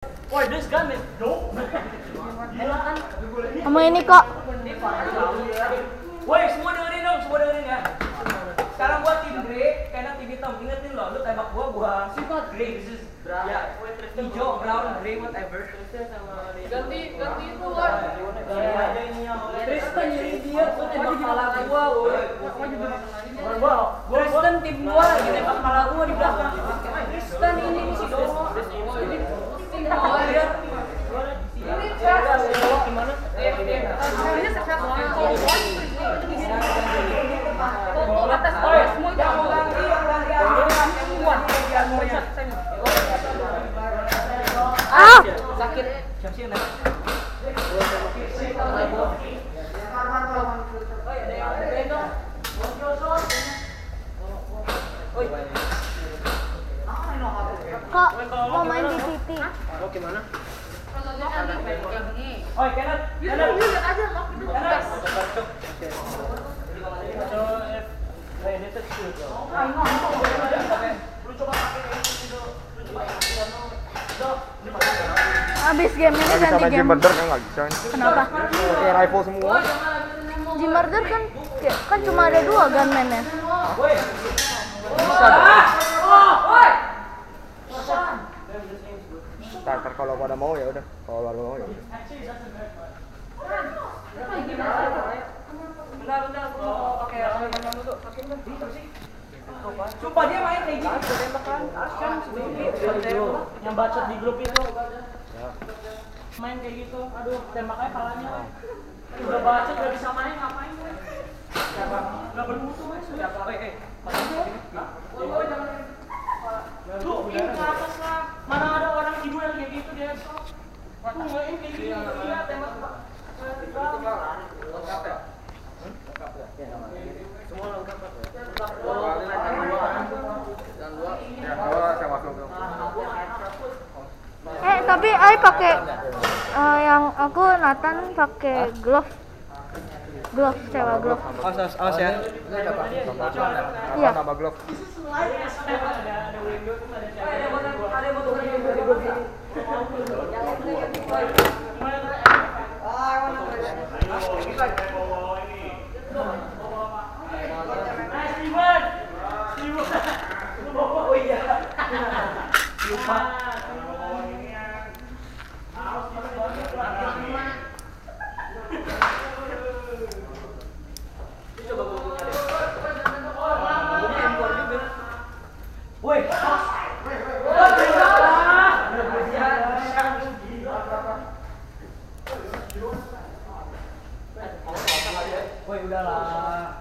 Woi, this gun is dope. Sama ini kok. Woi, semua dengerin dong, semua dengerin ya. Sekarang gua tim Grey, karena tim hitam. Ingetin lo, lu tembak gua sifat Grey. This is ya, hijau, brown, Grey, whatever. Ganti itu kan. Tristan jadi dia, gua tembak kepala gua, woi. Tristan tim gua lagi tembak kepala gua di belakang. Tristan ini si Domo. Ini gimana? Ini sekat banget. Atas semua jangan ganti sakit. Siap-siap nih. Kok mau main di City? Oh, gimana? Oh, Kenneth. lihat aja lock itu. Habis game ini Nggak bisa ganti main game. Gym Murder kan nggak bisa. Kenapa? Kayak rifle semua. Gym Murder kan cuma ada 2 gunman-nya. Bisa dong. Ntar kalau pada mau ya udah. Kalau pada mau ya udah. Bentar, aku mau pakai rem dulu. Pakai kan bisa sih. Sumpah dia main kayak gini. Tembakan Asyan yang bacot di grup itu. Main kayak gitu. Aduh, tembaknya palanya. Udah bacot udah bisa main ngapain gue? Enggak bermutu wes. Tuh, ini ke atas lah. Mana ada orang ibu yang kayak gitu dia. Tuh, main kayak gini. Iya, tembak. Lengkap ya? Semua lengkap ya? Ya, kalau saya masuk tuh. Tapi Ai pakai yang aku Nathan pakai glove sewa glove. Awas ya. Iya. Tambah glove. Oh iya. Lupa. Woi. Woi, udahlah.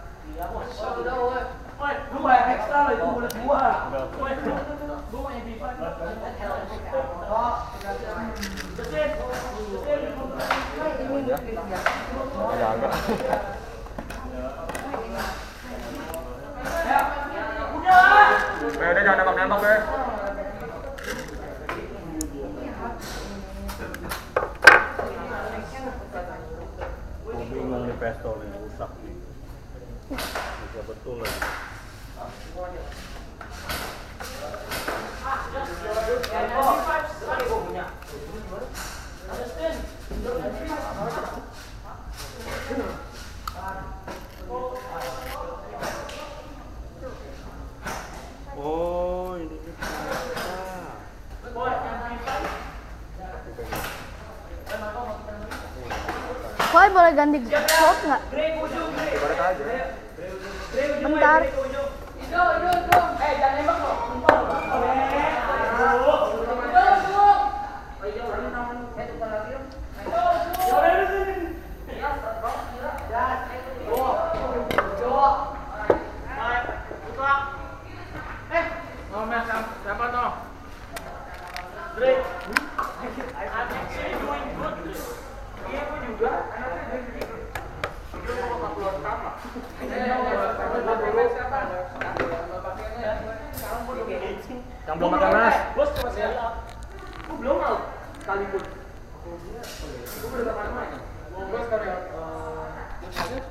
Udah, woi. Woi, lu bayar ekstra loh itu bulat gua. Woi, gua mau yang Agak. Udah jangan nembak-nembak deh. Gue bingung nih pistol ini rusak nih. Bisa betul lagi. Oh, ini Koi boleh ganti glove nggak? Ibarat aja. Bentar. jangan nembak loh. Siapa tuh? Dre. I'm actually doing good. Iya, gue juga. Gue mau keluar kamar. Yang belum makan mas. Bos cuma sekali up. Gue belum out sekalipun. Gue belum makan main. Gue sekarang